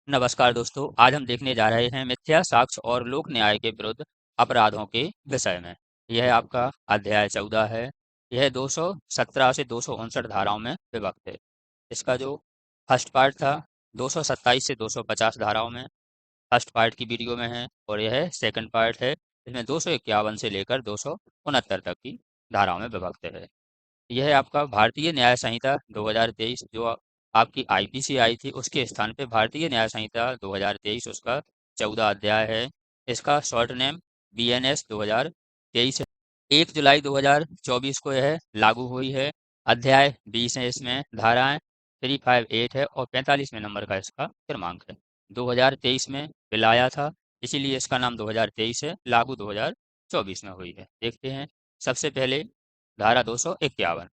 नमस्कार दोस्तों, आज हम देखने जा रहे हैं मिथ्या साक्ष्य और लोक न्याय के विरुद्ध अपराधों के विषय में। यह आपका अध्याय 14 है। यह 217 से 259 धाराओं में विभक्त है। इसका जो फर्स्ट पार्ट था 227 से 250 धाराओं में फर्स्ट पार्ट की वीडियो में है, और यह सेकंड पार्ट है। इसमें 251 से लेकर 269 तक की धाराओं में विभक्त है। यह आपका भारतीय न्याय संहिता 2023 जो आपकी आईपीसी आई थी, उसके स्थान पे भारतीय न्याय संहिता 2023 उसका 14 अध्याय है। इसका शॉर्ट नेम बीएनएस 2023 है। 1 जुलाई 2024 को यह लागू हुई है। अध्याय 20 है, इसमें धाराएं 358 है और 45वें नंबर का इसका क्रमांक है। 2023 में बिल आया था, इसीलिए इसका नाम 2023 है। लागू 2024 में हुई है। देखते हैं सबसे पहले धारा 251।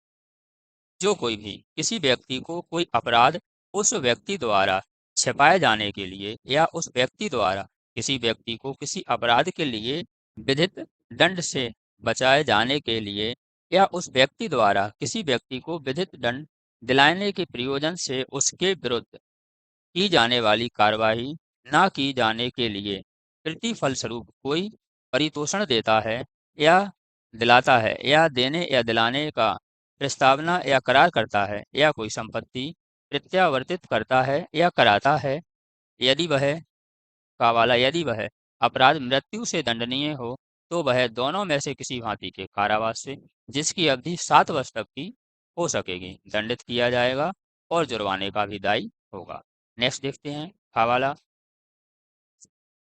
जो कोई भी किसी व्यक्ति को कोई अपराध उस व्यक्ति द्वारा छिपाए जाने के लिए या उस व्यक्ति द्वारा किसी व्यक्ति को किसी अपराध के लिए विधित दंड से बचाए जाने के लिए या उस व्यक्ति द्वारा किसी व्यक्ति को विधित दंड दिलाने के प्रयोजन से उसके विरुद्ध की जाने वाली कार्यवाही न की जाने के लिए प्रतिफलस्वरूप कोई परितोषण देता है या दिलाता है या देने या दिलाने का प्रस्तावना या करार करता है या कोई संपत्ति प्रत्यावर्तित करता है या कराता है, यदि वह यदि वह अपराध मृत्यु से दंडनीय हो, तो वह दोनों में से किसी भांति के कारावास से, जिसकी अवधि 7 वर्ष तक की हो सकेगी, दंडित किया जाएगा और जुर्माने का भी दायी होगा। नेक्स्ट देखते हैं हवाला।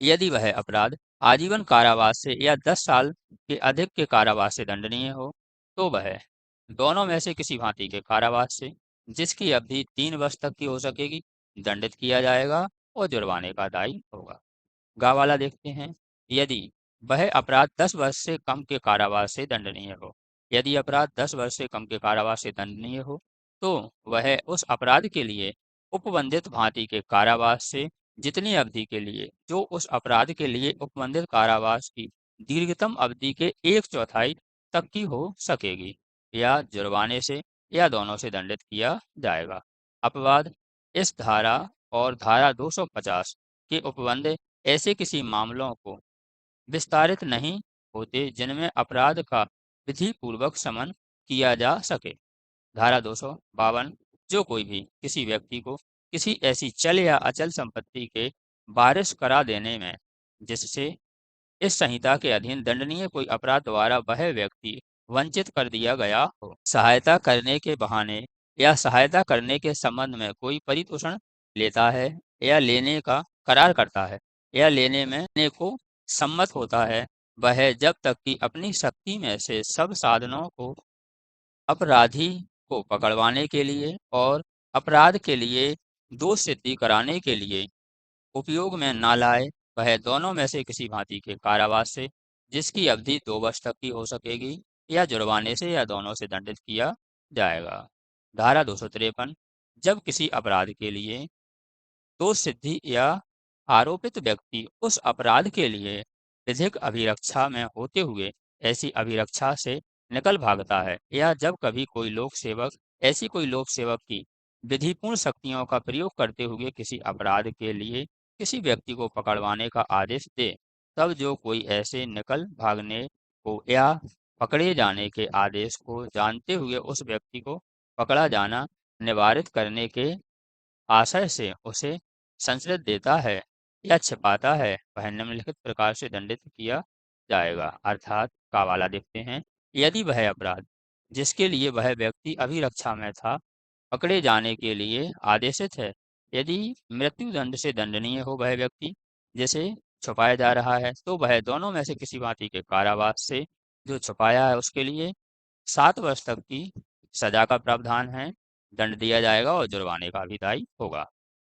यदि वह अपराध आजीवन कारावास से या 10 साल के अधिक के कारावास से दंडनीय हो, तो वह दोनों में से किसी भांति के कारावास से, जिसकी अवधि 3 वर्ष तक की हो सकेगी, दंडित किया जाएगा और जुर्माने का दायी होगा। गा वाला देखते हैं। यदि वह अपराध 10 वर्ष से कम के कारावास से दंडनीय हो, यदि अपराध 10 वर्ष से कम के कारावास से दंडनीय हो, तो वह उस अपराध के लिए उपबंधित भांति के कारावास से जितनी अवधि के लिए जो उस अपराध के लिए उपबंधित कारावास की दीर्घतम अवधि के 1/4 तक की हो सकेगी, या जुर्माने से या दोनों से दंडित किया जाएगा। अपवाद इस धारा और धारा 250 के उपबंध ऐसे किसी मामलों को विस्तारित नहीं होते जिनमें अपराध का विधि पूर्वक समन किया जा सके। धारा 252। जो कोई भी किसी व्यक्ति को किसी ऐसी चल या अचल संपत्ति के वारिस करा देने में जिससे इस संहिता के अधीन दंडनीय कोई अपराध द्वारा वह व्यक्ति वंचित कर दिया गया हो, सहायता करने के बहाने या सहायता करने के संबंध में कोई परितोषण लेता है या लेने का करार करता है या लेने को सम्मत होता है, वह जब तक कि अपनी शक्ति में से सब साधनों को अपराधी को पकड़वाने के लिए और अपराध के लिए दोष सिद्धि कराने के लिए उपयोग में ना लाए, वह दोनों में से किसी भांति के कारावास से, जिसकी अवधि 2 वर्ष तक की हो सकेगी, या जुर्माने से या दोनों से दंडित किया जाएगा। धारा 253। जब किसी अपराध के लिए दोष सिद्धि या आरोपित व्यक्ति उस अपराध के लिए विधिक अभिरक्षा में होते हुए ऐसी अभिरक्षा से निकल भागता है, या जब कभी कोई लोक सेवक ऐसी कोई लोक सेवक की विधिपूर्ण शक्तियों का प्रयोग करते हुए किसी अपराध के लिए किसी व्यक्ति को पकड़वाने का आदेश दे, तब जो कोई ऐसे निकल भागने को या पकड़े जाने के आदेश को जानते हुए उस व्यक्ति को पकड़ा जाना निवारित करने के आशय से उसे संस्कृत देता है या छिपाता है, वह निम्नलिखित प्रकार से दंडित किया जाएगा। अर्थात कावाला देखते हैं। यदि वह अपराध जिसके लिए वह व्यक्ति अभिरक्षा में था पकड़े जाने के लिए आदेशित है, यदि मृत्यु दंड से दंडनीय हो वह व्यक्ति जिसे छुपाया जा रहा है, तो वह दोनों में से किसी भांति के कारावास से जो छुपाया है उसके लिए 7 वर्ष तक की सजा का प्रावधान है, दंड दिया जाएगा और जुर्माने का भी दायी होगा।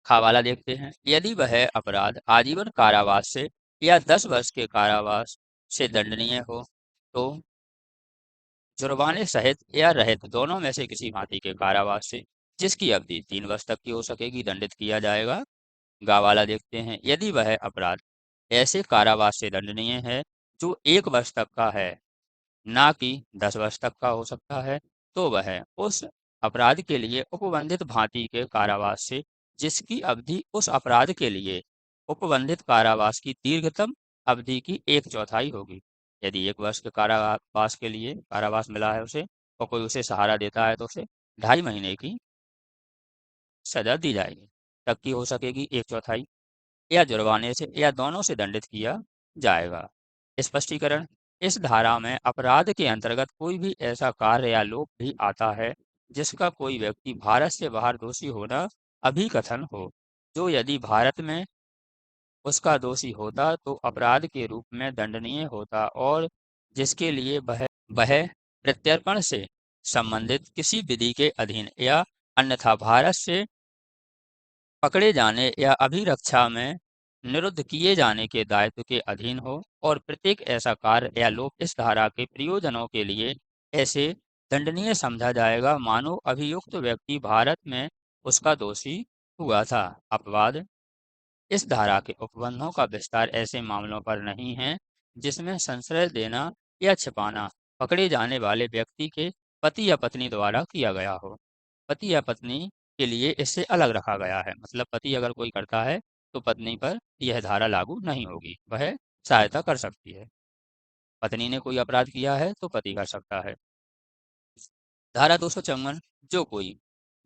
हवाला देखते हैं। यदि वह अपराध आजीवन कारावास से या 10 वर्ष के कारावास से दंडनीय हो, तो जुर्माने सहित या रहित दोनों में से किसी भांति के कारावास से, जिसकी अवधि 3 वर्ष तक की हो सकेगी, दंडित किया जाएगा। गावाला देखते हैं। यदि वह अपराध ऐसे कारावास से दंडनीय है जो 1 वर्ष तक का है, ना कि 10 वर्ष तक का हो सकता है, तो वह उस अपराध के लिए उपबंधित भांति के कारावास से जिसकी अवधि उस अपराध के लिए उपबंधित कारावास की दीर्घतम अवधि की 1/4 होगी। यदि 1 वर्ष के कारावास के लिए कारावास मिला है उसे और कोई उसे सहारा देता है तो उसे 2.5 महीने की सजा दी जाएगी। तब की हो सकेगी 1/4 या जुर्माने से या दोनों से दंडित किया जाएगा। स्पष्टीकरण, इस धारा में अपराध के अंतर्गत कोई भी ऐसा कार्य या लोक भी आता है जिसका कोई व्यक्ति भारत से बाहर दोषी होना अभिकथन हो, जो यदि भारत में उसका दोषी होता तो अपराध के रूप में दंडनीय होता और जिसके लिए वह प्रत्यर्पण से संबंधित किसी विधि के अधीन या अन्यथा भारत से पकड़े जाने या अभिरक्षा में निरुद्ध किए जाने के दायित्व के अधीन हो और प्रत्येक ऐसा कार्य या लोक इस धारा के प्रयोजनों के लिए ऐसे दंडनीय समझा जाएगा मानो अभियुक्त व्यक्ति भारत में उसका दोषी हुआ था। अपवाद, इस धारा के उपबंधों का विस्तार ऐसे मामलों पर नहीं है जिसमें संश्रय देना या छिपाना पकड़े जाने वाले व्यक्ति के पति या पत्नी द्वारा किया गया हो। पति या पत्नी के लिए इससे अलग रखा गया है, मतलब पति अगर कोई करता है तो पत्नी पर यह धारा लागू नहीं होगी, वह सहायता कर सकती है। पत्नी ने कोई अपराध किया है तो पति कर सकता है। धारा 254,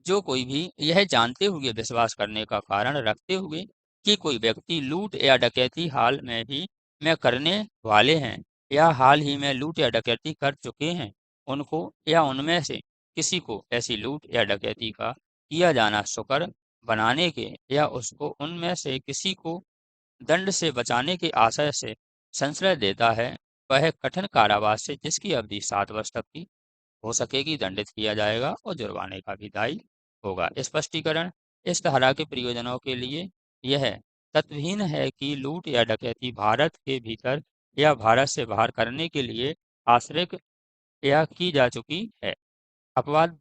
जो कोई भी यह जानते हुए विश्वास करने का कारण रखते हुए कि कोई व्यक्ति लूट या डकैती हाल में ही में करने वाले हैं या हाल ही में लूट या डकैती कर चुके हैं, उनको या उनमें से किसी को ऐसी लूट या डकैती का किया जाना शुक्र बनाने के या उसको उनमें से किसी को दंड से बचाने के आशय से संश्रय देता है, वह कठिन कारावास से जिसकी अवधि 7 वर्ष तक की हो सकेगी दंडित किया जाएगा और जुर्माने का भी दायी होगा। स्पष्टीकरण, इस धारा के प्रयोजनों के लिए यह तत्वहीन है कि लूट या डकैती भारत के भीतर या भारत से बाहर करने के लिए आश्रय या की जा चुकी है। अपवाद,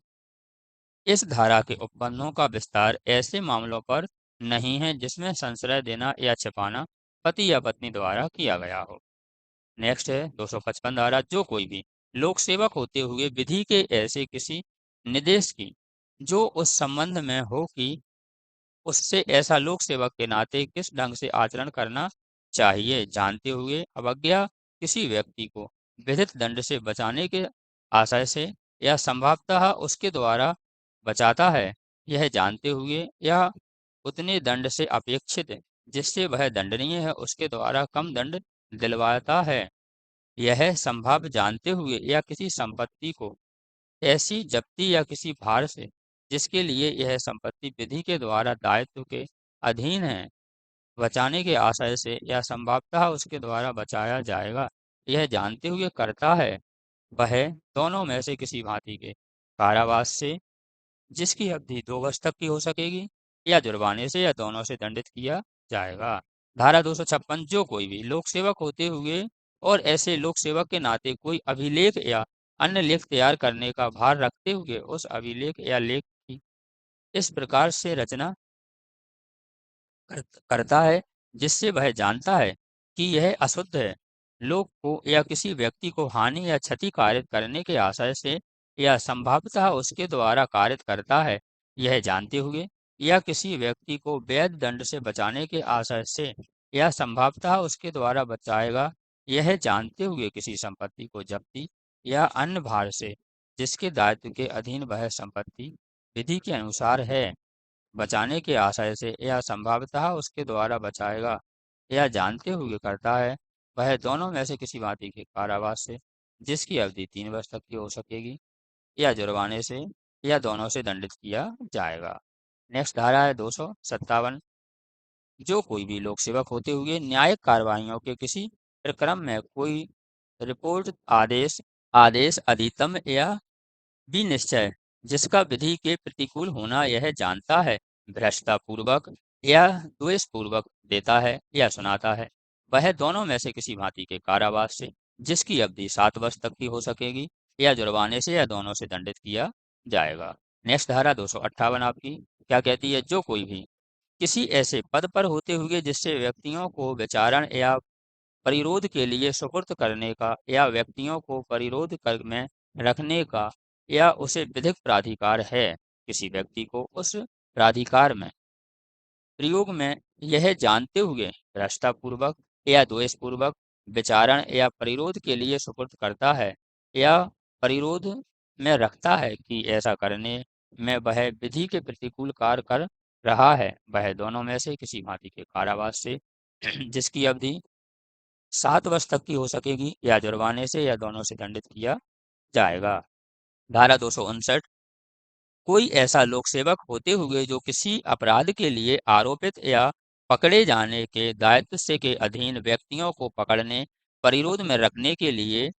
इस धारा के उपबंधों का विस्तार ऐसे मामलों पर नहीं है जिसमें संश्रय देना या छिपाना पति या पत्नी द्वारा किया गया हो। नेक्स्ट है 255 धारा, जो कोई भी लोक सेवक होते हुए विधि के ऐसे किसी निर्देश की जो उस संबंध में हो कि उससे ऐसा लोक सेवक के नाते किस ढंग से आचरण करना चाहिए जानते हुए अवज्ञा किसी व्यक्ति को विधित दंड से बचाने के आशय से या संभवतः उसके द्वारा बचाता है, यह जानते हुए या उतने दंड से अपेक्षित जिससे वह दंडनीय है उसके द्वारा कम दंड दिलवाता है, यह संभव जानते हुए या किसी संपत्ति को ऐसी जब्ती या किसी भार से जिसके लिए यह संपत्ति विधि के द्वारा दायित्व के अधीन है बचाने के आशय से या संभवतः उसके द्वारा बचाया जाएगा, यह जानते हुए करता है, वह दोनों में से किसी भांति के कारावास से जिसकी अवधि 2 वर्ष तक की हो सकेगी या जुर्माने से या दोनों से दंडित किया जाएगा। धारा 256, जो कोई भी लोक सेवक होते हुए और ऐसे लोक सेवक के नाते कोई अभिलेख या अन्य लेख तैयार करने का भार रखते हुए उस अभिलेख या लेख की इस प्रकार से रचना करता है जिससे वह जानता है कि यह अशुद्ध है, लोक को या किसी व्यक्ति को हानि या क्षति कारित करने के आशय से या संभवतः उसके द्वारा कारित करता है, यह जानते हुए या किसी व्यक्ति को वैध दंड से बचाने के आशय से या संभवतः उसके द्वारा बचाएगा, यह जानते हुए किसी संपत्ति को जब्ती या अन्य भार से जिसके दायित्व के अधीन वह संपत्ति विधि के अनुसार है बचाने के आशय से या संभवतः उसके द्वारा बचाएगा या जानते हुए करता है, वह दोनों में से किसी भांति के कारावास से जिसकी अवधि 3 वर्ष तक की हो सकेगी या जुर्माने से या दोनों से दंडित किया जाएगा। नेक्स्ट धारा है 257, जो कोई भी लोक सेवक होते हुए न्यायिक कार्रवाइयों के किसी प्रक्रम में कोई रिपोर्ट आदेश आदेश अधितम या विनिश्चय जिसका विधि के प्रतिकूल होना यह जानता है भ्रष्टता पूर्वक या द्वेष पूर्वक देता है या सुनाता है, वह दोनों में से किसी भांति के कारावास से जिसकी अवधि 7 वर्ष तक की हो सकेगी या जुर्माने से या दोनों से दंडित किया जाएगा। नेक्स्ट धारा 258 आपकी क्या कहती है, जो कोई भी किसी ऐसे पद पर होते हुए जिससे व्यक्तियों को विचारण या परिरोध के लिए सुपुर्द करने का या व्यक्तियों को परिरोध कर में रखने का या उसे विधिक प्राधिकार है, किसी व्यक्ति को उस प्राधिकार में प्रयोग में यह जानते हुए भ्रष्टापूर्वक या द्वेषपूर्वक विचारण या परिरोध के लिए सुपुर्द करता है या परिरोध में रखता है कि ऐसा करने में वह विधि के प्रतिकूल कार्य कर रहा है, वह दोनों में से किसी भांति के कारावास से जिसकी अवधि 7 वर्ष तक की हो सकेगी या जुर्माने से या दोनों से दंडित किया जाएगा। धारा 259, कोई ऐसा लोक सेवक होते हुए जो किसी अपराध के लिए आरोपित या पकड़े जाने के दायित्व से के अधीन व्यक्तियों को पकड़ने, परिरोध में रखने के लिए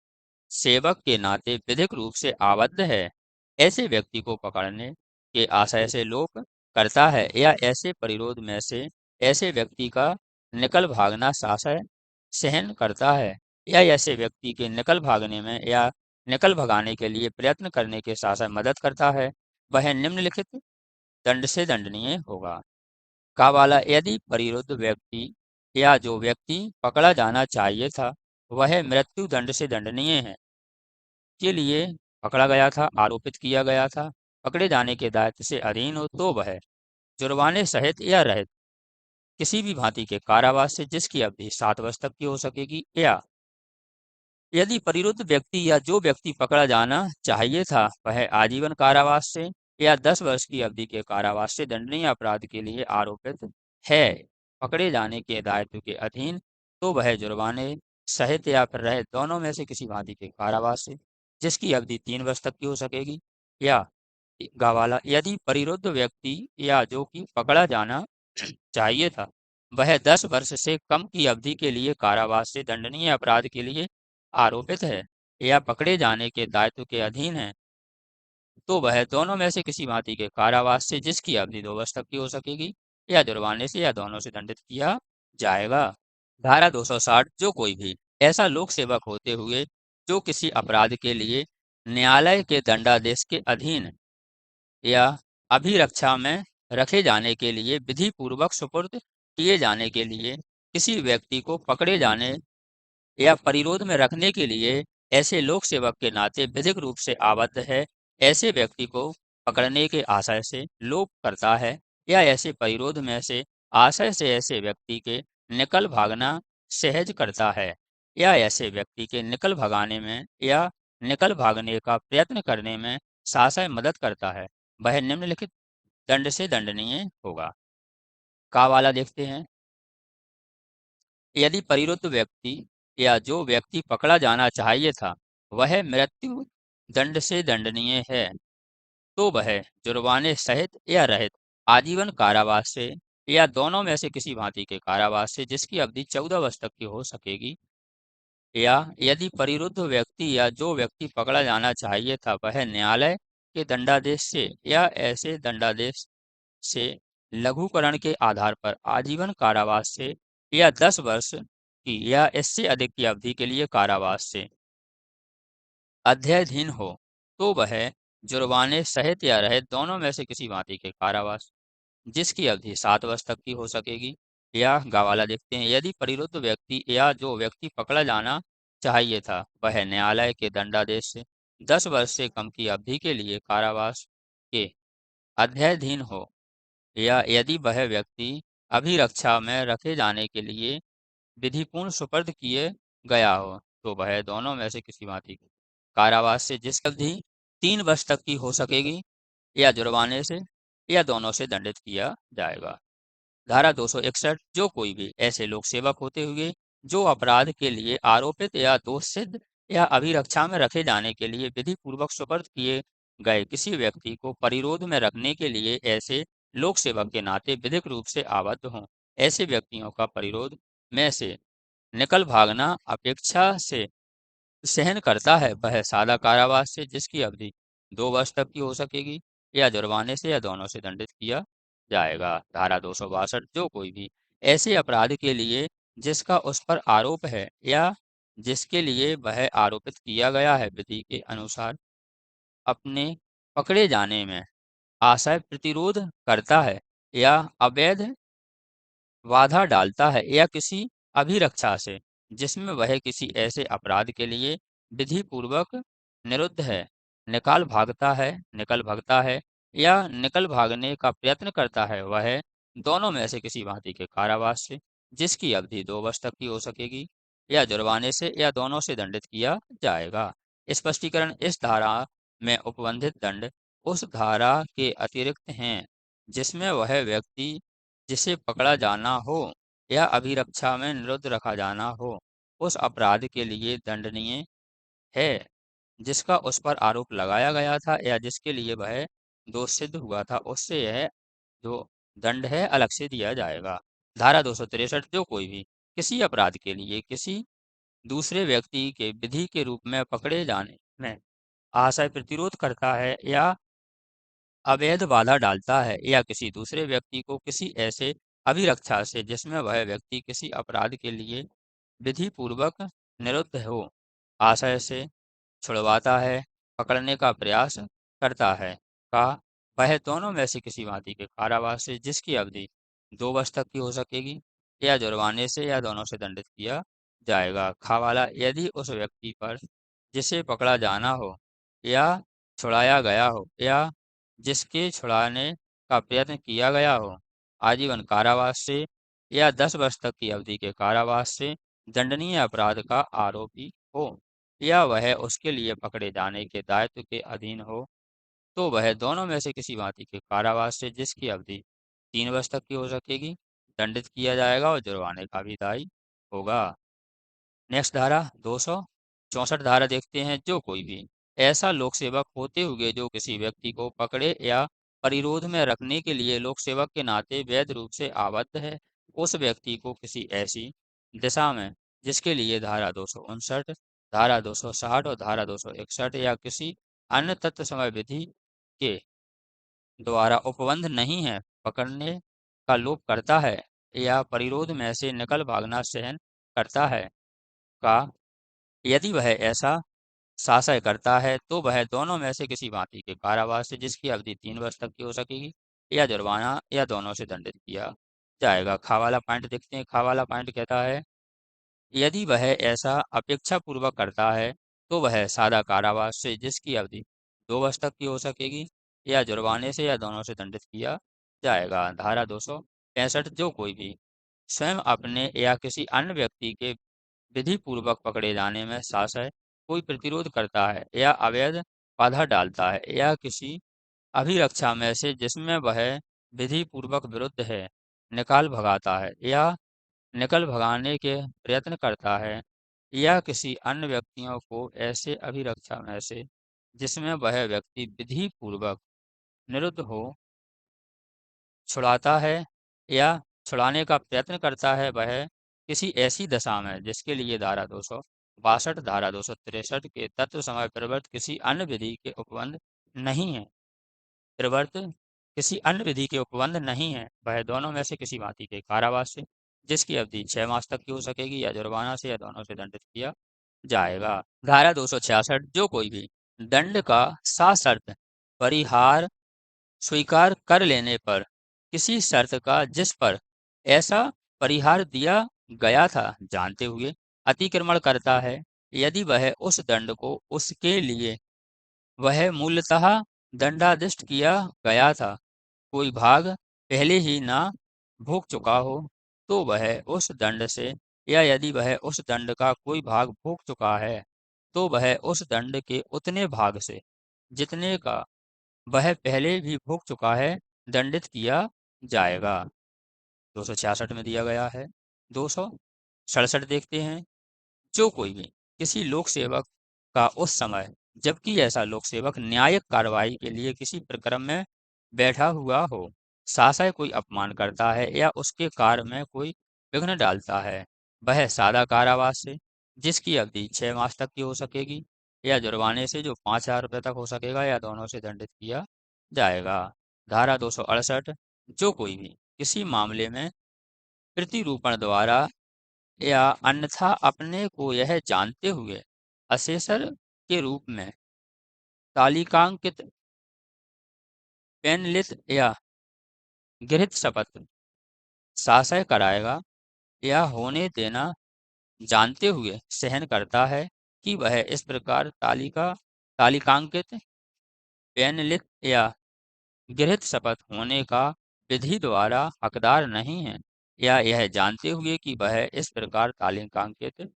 सेवक के नाते विधिक रूप से आबद्ध है, ऐसे व्यक्ति को पकड़ने के आशय से लोक करता है या ऐसे परिरोध में से ऐसे व्यक्ति का निकल भागना साशय सहन करता है या ऐसे व्यक्ति के निकल भागने में या निकल भगाने के लिए प्रयत्न करने के साशय मदद करता है, वह निम्नलिखित दंड से दंडनीय होगा। का वाला, यदि परिरुद्ध व्यक्ति या जो व्यक्ति पकड़ा जाना चाहिए था वह मृत्यु दंड से दंडनीय है के लिए पकड़ा गया था, आरोपित किया गया था, पकड़े जाने के दायित्व से अधीन हो, तो वह जुर्माने सहित या रहित किसी भी भांति के कारावास से जिसकी अवधि 7 वर्ष तक की हो सकेगी, या यदि परिरुद्ध व्यक्ति या जो व्यक्ति पकड़ा जाना चाहिए था वह आजीवन कारावास से या 10 वर्ष की अवधि के कारावास से दंडनीय अपराध के लिए आरोपित है, पकड़े जाने के दायित्व के अधीन, तो वह जुर्माने सहित या फिर रहित दोनों में से किसी भांति के कारावास से जिसकी अवधि 3 वर्ष तक की हो सकेगी, या गवाला, यदि परिरुद्ध व्यक्ति या जो कि पकड़ा जाना चाहिए था वह 10 वर्ष से कम की अवधि के लिए कारावास से दंडनीय अपराध के लिए आरोपित है या पकड़े जाने के दायित्व के अधीन है, तो वह दोनों में से किसी भांति के कारावास से जिसकी अवधि 2 वर्ष तक की हो सकेगी या जुर्माने से या दोनों से दंडित किया जाएगा। धारा 260, जो कोई भी ऐसा लोक सेवक होते हुए जो किसी अपराध के लिए न्यायालय के दंडादेश के अधीन या अभिरक्षा में रखे जाने के लिए विधि पूर्वक सुपुर्द किए जाने के लिए किसी व्यक्ति को पकड़े जाने या परिरोध में रखने के लिए ऐसे लोक सेवक के नाते विधिक रूप से आबद्ध है, ऐसे व्यक्ति को पकड़ने के आशय से लोक करता है या ऐसे परिरोध में से आशय से ऐसे व्यक्ति के निकल भागना सहज करता है या ऐसे व्यक्ति के निकल भगाने में या निकल भागने का प्रयत्न करने में साशय मदद करता है, वह निम्नलिखित दंड से दंडनीय होगा। का वाला देखते हैं, यदि परिरुद्ध व्यक्ति या जो व्यक्ति पकड़ा जाना चाहिए था वह मृत्यु दंड से दंडनीय है, तो वह जुर्माने सहित या रहित आजीवन कारावास से या दोनों में से किसी भांति के कारावास से जिसकी अवधि 14 वर्ष तक की हो सकेगी, या यदि परिरुद्ध व्यक्ति या जो व्यक्ति पकड़ा जाना चाहिए था वह न्यायालय के दंडादेश से या ऐसे दंडादेश से लघुकरण के आधार पर आजीवन कारावास से या 10 वर्ष की या इससे अधिक की अवधि के लिए कारावास से अध्यायधीन हो, तो वह जुर्माने सहित या रहित दोनों में से किसी भांति के कारावास जिसकी अवधि 7 वर्ष तक की हो सकेगी, या गवाला देखते हैं, यदि परिरुद्ध व्यक्ति या जो व्यक्ति पकड़ा जाना चाहिए था वह न्यायालय के दंडादेश से 10 वर्ष से कम की अवधि के लिए कारावास के अध्यायधीन हो, या यदि वह व्यक्ति अभिरक्षा में रखे जाने के लिए विधिपूर्ण सुपर्द किए गया हो, तो वह दोनों में से किसी भांति के कारावास से जिसकी अवधि 3 वर्ष तक की हो सकेगी या जुर्माने से या दोनों से दंडित किया जाएगा। धारा 261, जो कोई भी ऐसे लोक सेवक होते हुए जो अपराध के लिए आरोपित या दोष सिद्ध या अभिरक्षा में रखे जाने के लिए विधि पूर्वक सुपर्द किए गए किसी व्यक्ति को परिरोध में रखने के लिए ऐसे लोक सेवक के नाते विधिक रूप से आबद्ध हों, ऐसे व्यक्तियों का परिरोध में से निकल भागना अपेक्षा से सहन करता है वह सादा कारावास से जिसकी अवधि 2 वर्ष तक की हो सकेगी या जुर्माने से या दोनों से दंडित किया जाएगा। धारा 262, जो कोई भी ऐसे अपराध के लिए जिसका उस पर आरोप है या जिसके लिए वह आरोपित किया गया है विधि के अनुसार अपने पकड़े जाने में आशय प्रतिरोध करता है या अवैध बाधा डालता है या किसी अभिरक्षा से जिसमें वह किसी ऐसे अपराध के लिए विधि पूर्वक निरुद्ध है, निकल भागता है या निकल भागने का प्रयत्न करता है, वह दोनों में से किसी भांति के कारावास से जिसकी अवधि 2 वर्ष तक की हो सकेगी, या जुर्माने से, या दोनों से दंडित किया जाएगा। स्पष्टीकरण: इस धारा में उपबंधित दंड उस धारा के अतिरिक्त हैं जिसमें वह व्यक्ति जिसे पकड़ा जाना हो या अभिरक्षा में निरुद्ध रखा जाना हो उस अपराध के लिए दंडनीय है जिसका उस पर आरोप लगाया गया था, या जिसके लिए वह दोष सिद्ध हुआ था, उससे यह जो दंड है अलग से दिया जाएगा। धारा 263: जो कोई भी किसी अपराध के लिए किसी दूसरे व्यक्ति के विधि के रूप में पकड़े जाने में आशय प्रतिरोध करता है या अवैध बाधा डालता है, या किसी दूसरे व्यक्ति को किसी ऐसे अभिरक्षा से जिसमें वह व्यक्ति किसी अपराध के लिए विधि पूर्वक निरुद्ध हो आशय से छुड़वाता है, पकड़ने का प्रयास करता है, का वह दोनों में से किसी भांति के कारावास से जिसकी अवधि 2 वर्ष तक की हो सकेगी, या जुर्माने से, या दोनों से दंडित किया जाएगा। खवाला: यदि उस व्यक्ति पर जिसे पकड़ा जाना हो या छुड़ाया गया हो, या जिसके छुड़ाने का प्रयत्न किया गया हो, आजीवन कारावास से या 10 वर्ष तक की अवधि के कारावास से दंडनीय अपराध का आरोपी हो, या वह उसके लिए पकड़े जाने के दायित्व के अधीन हो, तो वह दोनों में से किसी भांति के कारावास से जिसकी अवधि 3 वर्ष तक की हो सकेगी दंडित किया जाएगा और जुर्माने का भी दायी होगा। नेक्स्ट धारा 264 धारा देखते हैं। जो कोई भी ऐसा लोक सेवक होते हुए जो किसी व्यक्ति को पकड़े या परिरोध में रखने के लिए लोक सेवक के नाते वैध रूप से आबद्ध है, उस व्यक्ति को किसी ऐसी दिशा में जिसके लिए धारा 259, धारा 260 और धारा 261 या किसी अन्य तत्व समय विधि के द्वारा उपबंध नहीं है, पकड़ने का लोभ करता है या परिरोध में से निकल भागना सहन करता है, का यदि वह ऐसा शासय करता है तो वह दोनों में से किसी भांति के कारावास से जिसकी अवधि 3 वर्ष तक की हो सकेगी, या जुर्माना, या दोनों से दंडित किया जाएगा। खावाला पॉइंट देखते हैं। खावाला पॉइंट कहता है यदि वह ऐसा अपेक्षा पूर्वक करता है तो वह सादा कारावास से जिसकी अवधि 2 वर्ष तक की हो सकेगी, या जुर्माने से, या दोनों से दंडित किया जाएगा। धारा 265: जो कोई भी स्वयं अपने या किसी अन्य व्यक्ति के विधि पूर्वक पकड़े जाने में शासय कोई प्रतिरोध करता है या अवैध बाधा डालता है, या किसी अभिरक्षा में से जिसमें वह विधि पूर्वक विरुद्ध है निकाल भगाता है या निकल भगाने के प्रयत्न करता है, या किसी अन्य व्यक्तियों को ऐसे अभिरक्षा में से जिसमें वह व्यक्ति विधि पूर्वक निरुद्ध हो छुड़ाता है या छुड़ाने का प्रयत्न करता है, वह किसी ऐसी दशा में जिसके लिए धारा 262, धारा 263 के तत्व समय प्रवर्त किसी अन्य विधि के उपबंध नहीं है, प्रवर्त किसी अन्य विधि के उपबंध नहीं है, वह दोनों में से किसी भांति के कारावास से जिसकी अवधि 6 मास तक की हो सकेगी, या जुर्माना से, या दोनों से दंडित किया जाएगा। धारा 266: जो कोई भी दंड का सशर्त परिहार स्वीकार कर लेने पर किसी शर्त का जिस पर ऐसा परिहार दिया गया था जानते हुए अतिक्रमण करता है, यदि वह उस दंड को उसके लिए वह मूलतः दंडादिष्ट किया गया था कोई भाग पहले ही ना भोग चुका हो, तो वह उस दंड से, या यदि वह उस दंड का कोई भाग भोग चुका है तो वह उस दंड के उतने भाग से जितने का वह पहले भी भोग चुका है दंडित किया जाएगा। 266 में दिया गया है। 267 देखते हैं। जो कोई भी किसी लोक सेवक का उस समय जबकि ऐसा लोक सेवक न्यायिक कार्रवाई के लिए किसी प्रक्रम में बैठा हुआ हो शासय कोई अपमान करता है या उसके कार्य में कोई विघ्न डालता है, वह सादा कारावास से जिसकी अवधि 6 मास तक की हो सकेगी, या जुर्माने से जो 5,000 रुपये तक हो सकेगा, या दोनों से दंडित किया जाएगा। धारा 268: जो कोई भी किसी मामले में प्रतिरूपण द्वारा या अन्यथा अपने को यह जानते हुए असेसर के रूप में तालिकांकित पेनलित या गृहीत शपथ शासय कराएगा या होने देना जानते हुए सहन करता है कि वह इस प्रकार तालिकांकित पेनलित या गृहीत शपथ होने का विधि द्वारा हकदार नहीं है या यह जानते हुए कि वह इस प्रकार तालिकांकित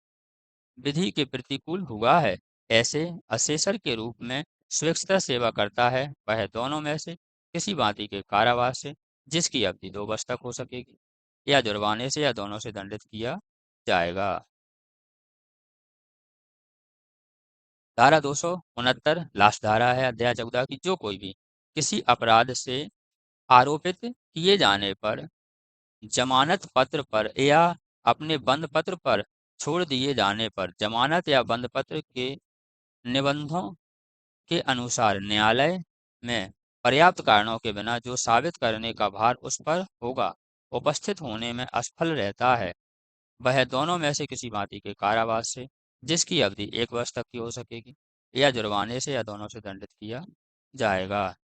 विधि के प्रतिकूल हुआ है, ऐसे असेसर के रूप में स्वेच्छा सेवा करता है, वह दोनों में से किसी भांति के कारावास से, जिसकी अवधि 2 वर्ष तक हो सकेगी, या जुर्माने से, या दोनों से दंडित किया जाएगा। धारा 269 लास्ट धारा है अध्याय 14 की। जो कोई भी किसी अपराध से आरोपित किए जाने पर जमानत पत्र पर या अपने बंद पत्र पर छोड़ दिए जाने पर जमानत या बंद पत्र के निबंधों के अनुसार न्यायालय में पर्याप्त कारणों के बिना जो साबित करने का भार उस पर होगा उपस्थित होने में असफल रहता है, वह दोनों में से किसी भांति के कारावास से, जिसकी अवधि 1 वर्ष तक की हो सकेगी, या जुर्माने से, या दोनों से दंडित किया जाएगा।